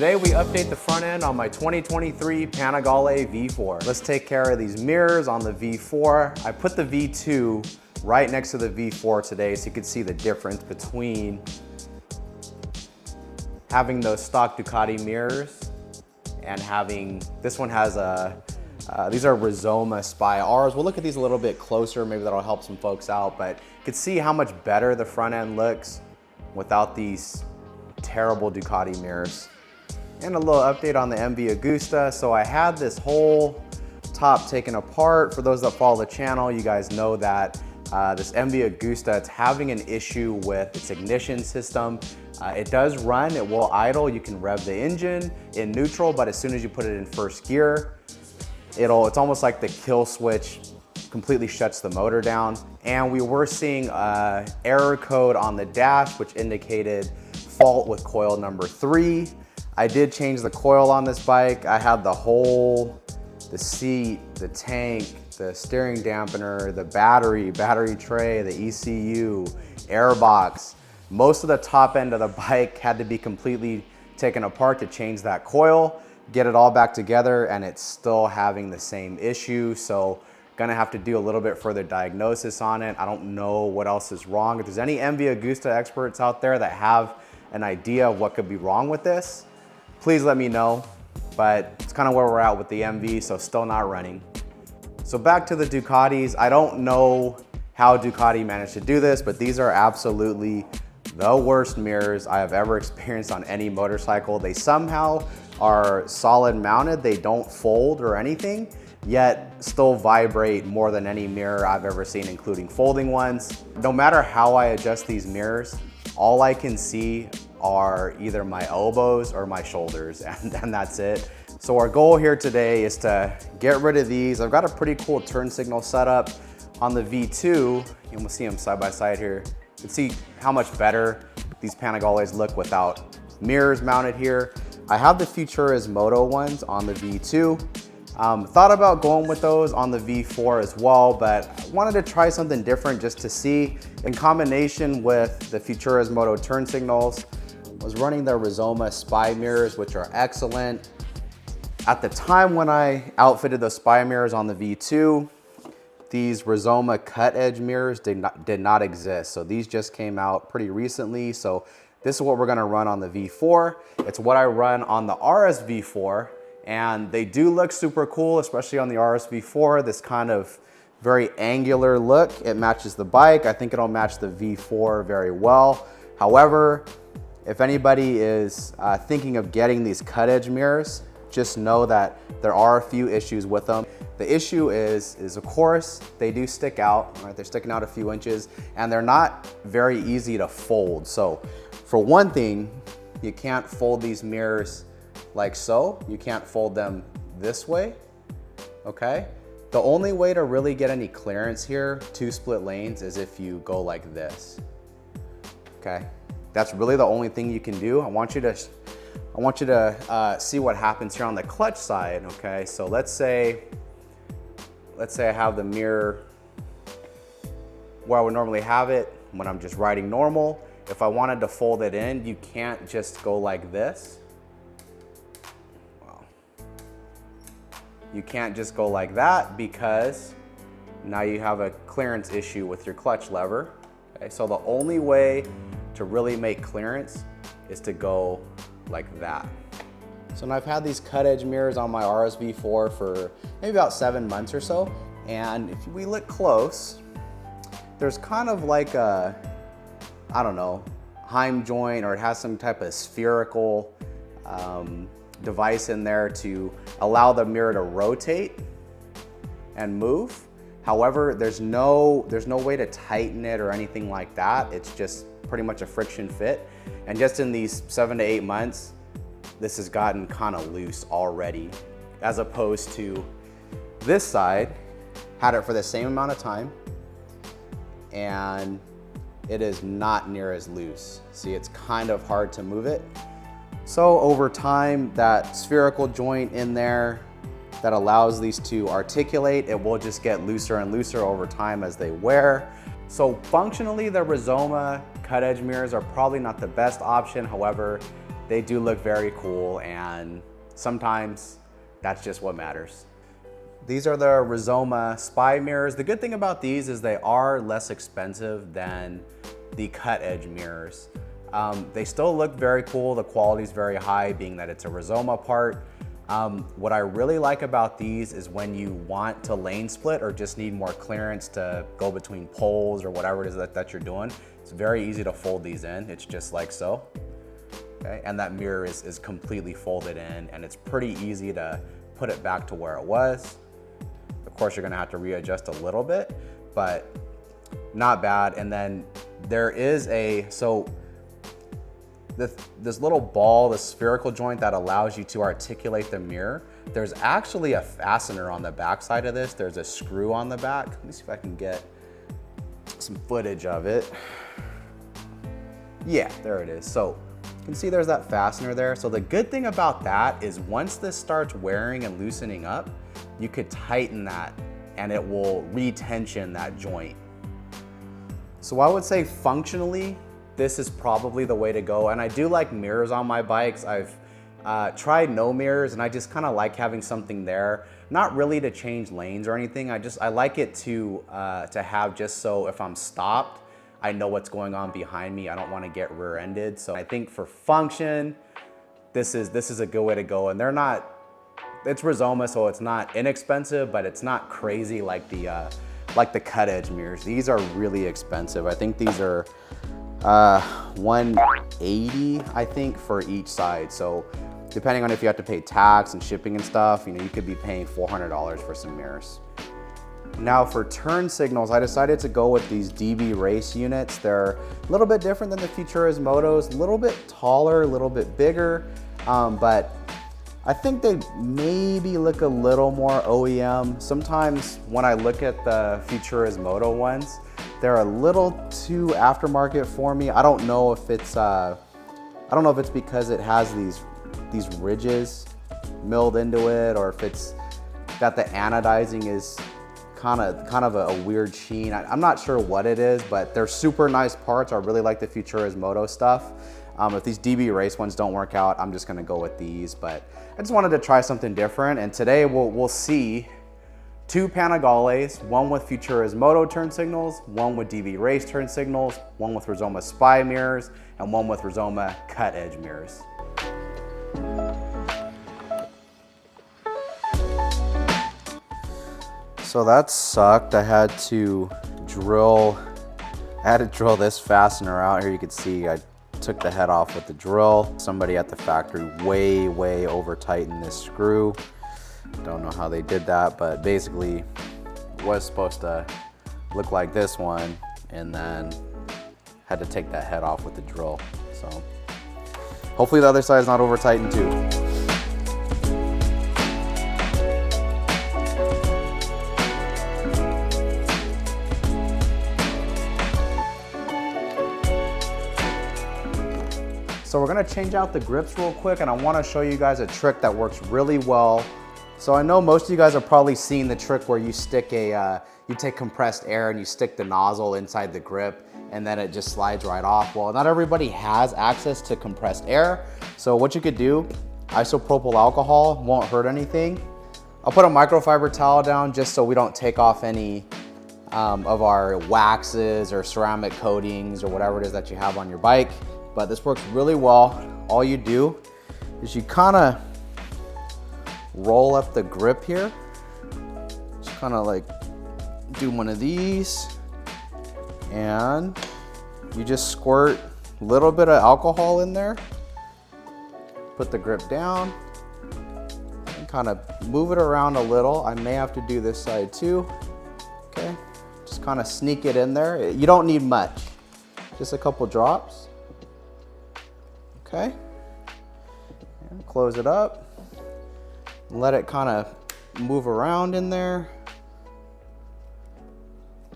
Today we update the front end on my 2023 Panigale V4. Let's take care of these mirrors on the V4. I put the V2 right next to the V4 today so you can see the difference between having those stock Ducati mirrors and having, this one has these are Rizoma Spy-Rs. We'll look at these a little bit closer, maybe that'll help some folks out, but you can see how much better the front end looks without these terrible Ducati mirrors. And a little update on the MV Agusta. So I had this whole top taken apart. For those that follow the channel, you guys know that this MV Agusta, it's having an issue with its ignition system. It does run, it will idle. You can rev the engine in neutral, but as soon as you put it in first gear, it's almost like the kill switch completely shuts the motor down. And we were seeing error code on the dash, which indicated fault with coil number 3. I did change the coil on this bike. I had the seat, the tank, the steering dampener, the battery tray, the ECU, airbox. Most of the top end of the bike had to be completely taken apart to change that coil, get it all back together, and it's still having the same issue. So gonna have to do a little bit further diagnosis on it. I don't know what else is wrong. If there's any MV Agusta experts out there that have an idea of what could be wrong with this, please let me know. But it's kind of where we're at with the MV, so still not running. So back to the Ducatis. I don't know how Ducati managed to do this, but these are absolutely the worst mirrors I have ever experienced on any motorcycle. They somehow are solid mounted. They don't fold or anything, yet still vibrate more than any mirror I've ever seen, including folding ones. No matter how I adjust these mirrors, all I can see are either my elbows or my shoulders, and that's it. So our goal here today is to get rid of these. I've got a pretty cool turn signal setup on the V2, and we'll see them side by side here. You can see how much better these Panigales look without mirrors mounted here. I have the Futurismoto ones on the V2. Thought about going with those on the V4 as well, but I wanted to try something different just to see. In combination with the Futurismoto turn signals, I was running the Rizoma Spy mirrors, which are excellent. At the time when I outfitted those Spy mirrors on the V2, these Rizoma Cut Edge mirrors did not exist. So these just came out pretty recently. So this is what we're gonna run on the V4. It's what I run on the RS V4. And they do look super cool, especially on the RS V4, this kind of very angular look. It matches the bike. I think it'll match the V4 very well. However, if anybody is thinking of getting these cut edge mirrors, just know that there are a few issues with them. The issue is of course, they do stick out, right? They're sticking out a few inches, and they're not very easy to fold. So for one thing, you can't fold these mirrors like so. You can't fold them this way, okay? The only way to really get any clearance here, 2 split lanes, is if you go like this, okay? That's really the only thing you can do. I want you to see what happens here on the clutch side, okay? So let's say I have the mirror where I would normally have it when I'm just riding normal. If I wanted to fold it in, you can't just go like this. You can't just go like that because now you have a clearance issue with your clutch lever. Okay, so the only way to really make clearance is to go like that. So now I've had these cut edge mirrors on my RS V4 for maybe about 7 months or so. And if we look close, there's kind of like a, I don't know, Heim joint, or it has some type of spherical device in there to allow the mirror to rotate and move. However, there's no way to tighten it or anything like that. It's just pretty much a friction fit. And just in these 7 to 8 months, this has gotten kind of loose already, as opposed to this side, had it for the same amount of time, and it is not near as loose. See, it's kind of hard to move it. So over time, that spherical joint in there that allows these to articulate, it will just get looser and looser over time as they wear. So functionally, the Rizoma Cut Edge mirrors are probably not the best option. However, they do look very cool, and sometimes that's just what matters. These are the Rizoma Spy mirrors. The good thing about these is they are less expensive than the Cut Edge mirrors. They still look very cool. The quality is very high, being that it's a Rizoma part. What I really like about these is when you want to lane split or just need more clearance to go between poles or whatever it is that you're doing, it's very easy to fold these in. It's just like so. Okay? And that mirror is completely folded in, and it's pretty easy to put it back to where it was. Of course, you're gonna have to readjust a little bit, but not bad. And then there is this little ball, the spherical joint that allows you to articulate the mirror. There's actually a fastener on the back side of this. There's a screw on the back. Let me see if I can get some footage of it. Yeah, there it is. So you can see there's that fastener there. So the good thing about that is once this starts wearing and loosening up, you could tighten that and it will retension that joint. So I would say functionally, this is probably the way to go. And I do like mirrors on my bikes. I've tried no mirrors, and I just kind of like having something there. Not really to change lanes or anything. I like it to have just so if I'm stopped, I know what's going on behind me. I don't want to get rear-ended. So I think for function, this is a good way to go. And they're not, it's Rizoma, so it's not inexpensive, but it's not crazy like the Cut Edge mirrors. These are really expensive. I think these are $180, I think, for each side. So depending on if you have to pay tax and shipping and stuff, you could be paying $400 for some mirrors. Now for turn signals, I decided to go with these DB race units. They're a little bit different than the Futurismotos, a little bit taller, a little bit bigger, but I think they maybe look a little more OEM. Sometimes when I look at the Futurismoto ones, they're a little too aftermarket for me. I don't know if it's because it has these ridges milled into it, or if it's that the anodizing is kind of a weird sheen. I'm not sure what it is, but they're super nice parts. I really like the Futurismoto stuff. If these DB race ones don't work out, I'm just gonna go with these. But I just wanted to try something different, and today we'll see two Panigales, one with Futurismoto turn signals, one with DB race turn signals, one with Rizoma Spy mirrors, and one with Rizoma Cut Edge mirrors. So that sucked. I had to drill this fastener out here. You can see I took the head off with the drill. Somebody at the factory way over tightened this screw. Don't know how they did that, but basically it was supposed to look like this one, and then had to take that head off with the drill. So hopefully the other side is not over tightened too. So we're gonna change out the grips real quick, and I wanna show you guys a trick that works really well. So I know most of you guys have probably seen the trick where you stick you take compressed air and you stick the nozzle inside the grip, and then it just slides right off. Well, not everybody has access to compressed air. So what you could do, isopropyl alcohol won't hurt anything. I'll put a microfiber towel down just so we don't take off any of our waxes or ceramic coatings or whatever it is that you have on your bike. But this works really well. All you do is you kind of roll up the grip here. Just kind of like do one of these, and you just squirt a little bit of alcohol in there. Put the grip down and kind of move it around a little. I may have to do this side too. Okay, just kind of sneak it in there. You don't need much, just a couple drops. Okay, and close it up. Let it kind of move around in there.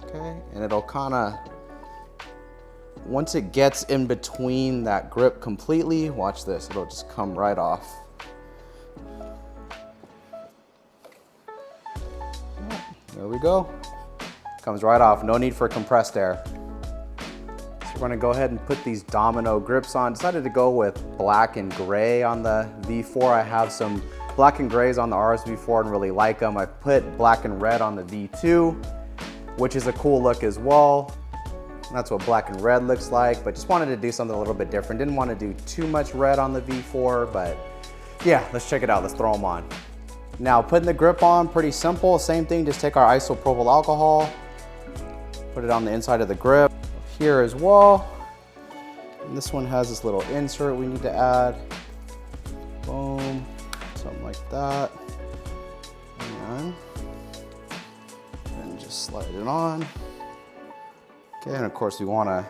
Okay, and it'll kind of, once it gets in between that grip completely, watch this, it'll just come right off. There we go. Comes right off, no need for compressed air. It's We're gonna go ahead and put these Domino grips on. Decided to go with black and gray on the V4. I have some black and grays on the RS V4 and really like them. I've put black and red on the V2, which is a cool look as well. That's what black and red looks like, but just wanted to do something a little bit different. Didn't want to do too much red on the V4, but yeah, let's check it out. Let's throw them on. Now, putting the grip on, pretty simple. Same thing, just take our isopropyl alcohol, put it on the inside of the grip. Here as well. And this one has this little insert we need to add. Boom, something like that. And just slide it on. Okay, and of course we want to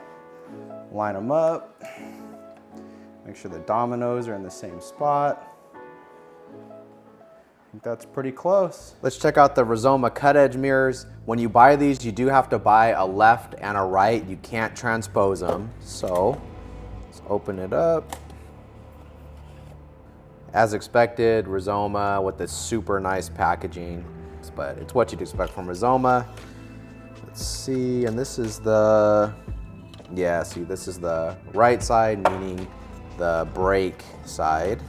line them up. Make sure the dominoes are in the same spot. I think that's pretty close. Let's check out the Rizoma Cut Edge mirrors. When you buy these, you do have to buy a left and a right. You can't transpose them. So let's open it up. As expected, Rizoma with this super nice packaging, but it's what you'd expect from Rizoma. Let's see, and this is the, yeah, see, this is the right side, meaning the brake side.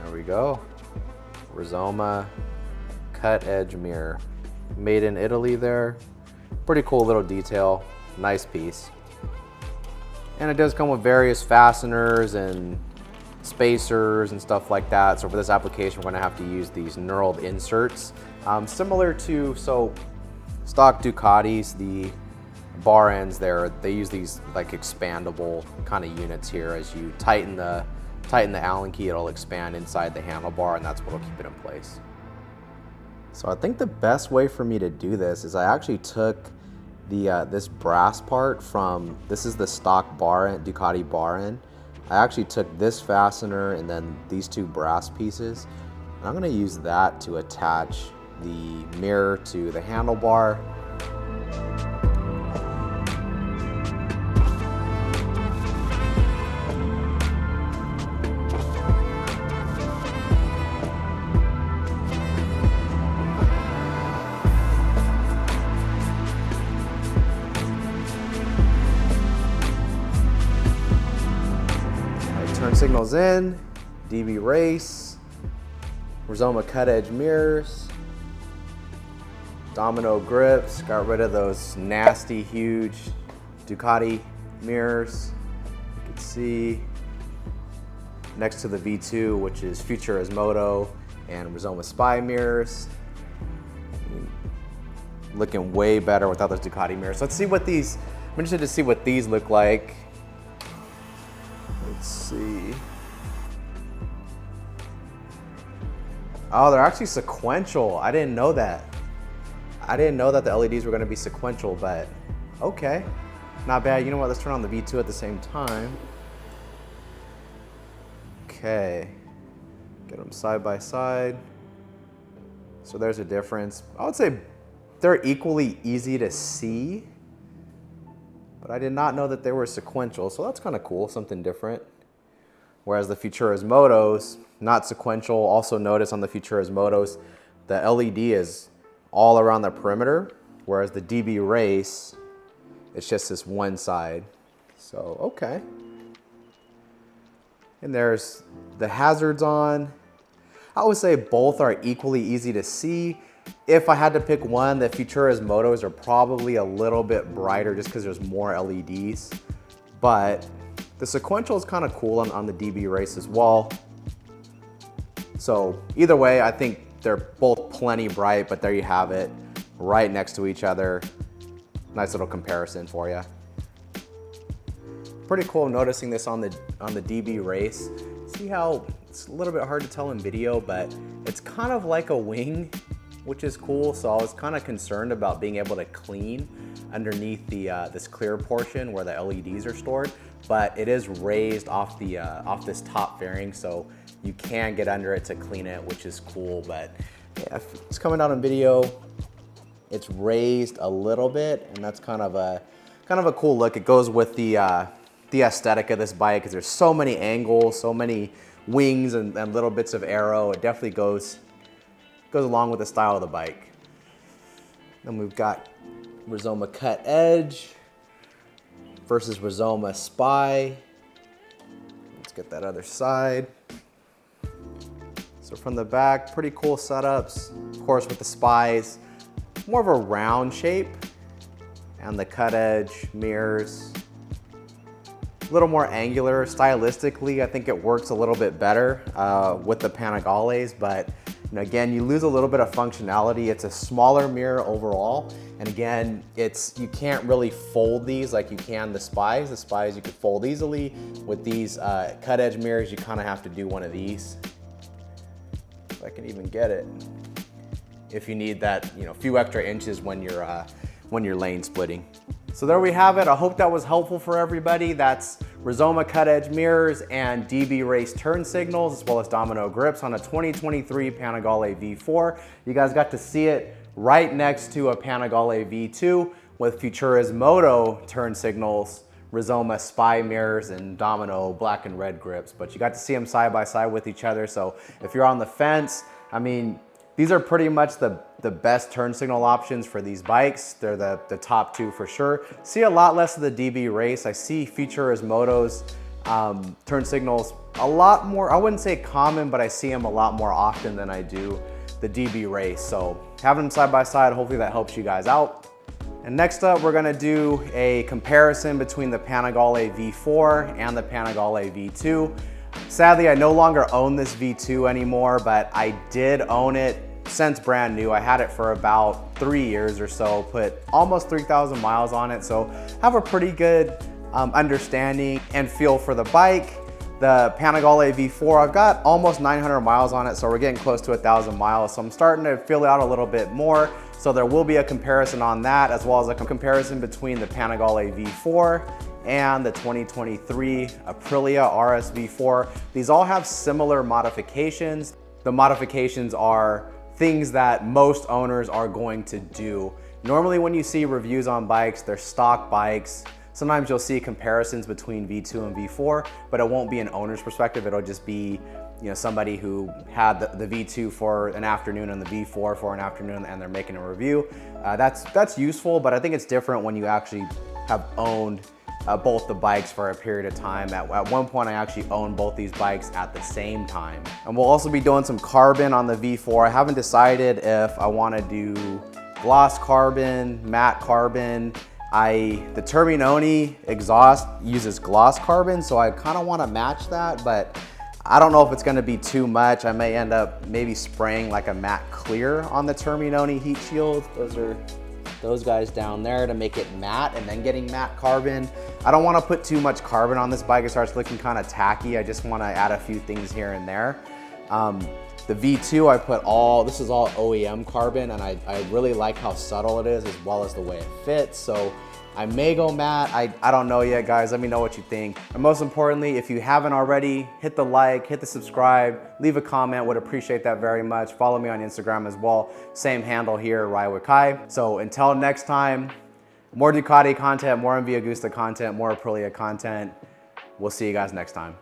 There we go. Rizoma Cut Edge mirror. Made in Italy there. Pretty cool little detail. Nice piece. And it does come with various fasteners and spacers and stuff like that. So for this application, we're gonna have to use these knurled inserts. Similar to, so stock Ducatis, the bar ends there, they use these like expandable kind of units here. As you tighten the Allen key, it'll expand inside the handlebar, and that's what'll keep it in place. So I think the best way for me to do this is I actually took the this brass part from, this is the stock bar end, Ducati bar end. I actually took this fastener and then these two brass pieces, and I'm gonna use that to attach the mirror to the handlebar. Turn signals in, DB race, Rizoma Cut Edge mirrors, Domino grips, got rid of those nasty, huge Ducati mirrors. You can see next to the V2, which is Futurismoto and Rizoma Spy mirrors. Looking way better without those Ducati mirrors. Let's see what these, I'm interested to see what these look like. Let's see. Oh, they're actually sequential. I didn't know that. I didn't know that the LEDs were going to be sequential, but okay. Not bad. You know what? Let's turn on the V2 at the same time. Okay. Get them side by side. So there's a difference. I would say they're equally easy to see, but I did not know that they were sequential, so that's kind of cool, something different. Whereas the Futurismotos, not sequential. Also notice on the Futurismotos, the LED is all around the perimeter, whereas the DB Race, it's just this one side. So, okay. And there's the hazards on. I would say both are equally easy to see. If I had to pick one, the Futurismotos are probably a little bit brighter just because there's more LEDs. But the sequential is kind of cool on the DB Race as well. So either way, I think they're both plenty bright, but there you have it, right next to each other. Nice little comparison for you. Pretty cool noticing this on the DB Race. See how it's a little bit hard to tell in video, but it's kind of like a wing, which is cool. So I was kind of concerned about being able to clean underneath the this clear portion where the LEDs are stored, but it is raised off the off this top fairing, so you can get under it to clean it, which is cool. But yeah, it's coming out on video. It's raised a little bit, and that's kind of a cool look. It goes with the aesthetic of this bike because there's so many angles, so many wings and little bits of aero. It definitely goes goes along with the style of the bike. Then we've got Rizoma Cut Edge versus Rizoma Spy. Let's get that other side. So from the back, pretty cool setups. Of course, with the Spies, more of a round shape. And the Cut Edge Mirrors, a little more angular. Stylistically, I think it works a little bit better with the Panigales, but again, you lose a little bit of functionality. It's a smaller mirror overall. And again, you can't really fold these like you can the Spies. The Spies you could fold easily. With these Cut Edge mirrors, you kind of have to do one of these. If I can even get it. If you need that, few extra inches when you're lane splitting. So there we have it. I hope that was helpful for everybody. That's Rizoma Cut Edge mirrors and DB Race turn signals, as well as Domino grips on a 2023 Panigale V4. You guys got to see it right next to a Panigale V2 with Futurismoto turn signals, Rizoma Spy mirrors, and Domino black and red grips. But you got to see them side by side with each other. So if you're on the fence, I mean, these are pretty much the best turn signal options for these bikes. They're the top two for sure. See a lot less of the DB Race. I see Futurismoto's turn signals a lot more, I wouldn't say common, but I see them a lot more often than I do the DB Race. So having them side by side, hopefully that helps you guys out. And next up, we're gonna do a comparison between the Panigale V4 and the Panigale V2. Sadly, I no longer own this V2 anymore, but I did own it since brand new. I had it for about 3 years or so, put almost 3,000 miles on it, so have a pretty good understanding and feel for the bike. The Panigale V4, I've got almost 900 miles on it, so we're getting close to 1,000 miles, so I'm starting to feel it out a little bit more. So there will be a comparison on that, as well as a comparison between the Panigale V4 and the 2023 Aprilia RS-V4. These all have similar modifications. The modifications are things that most owners are going to do. Normally when you see reviews on bikes, they're stock bikes. Sometimes you'll see comparisons between V2 and V4, but it won't be an owner's perspective. It'll just be somebody who had the V2 for an afternoon and the V4 for an afternoon, and they're making a review. That's useful, but I think it's different when you actually have owned both the bikes for a period of time. At one point, I actually owned both these bikes at the same time. And we'll also be doing some carbon on the V4. I haven't decided if I want to do gloss carbon, matte carbon. The Terminoni exhaust uses gloss carbon, so I kind of want to match that, but I don't know if it's going to be too much. I may end up maybe spraying like a matte clear on the Terminoni heat shield. Those are those guys down there to make it matte, and then getting matte carbon. I don't want to put too much carbon on this bike. It starts looking kind of tacky. I just want to add a few things here and there. The V2, I put this is all OEM carbon, and I really like how subtle it is, as well as the way it fits. So I may go matte. I don't know yet, guys. Let me know what you think. And most importantly, if you haven't already, hit the like, hit the subscribe, leave a comment. Would appreciate that very much. Follow me on Instagram as well. Same handle here, Ride with Kai. So until next time, more Ducati content, more MV Agusta content, more Aprilia content. We'll see you guys next time.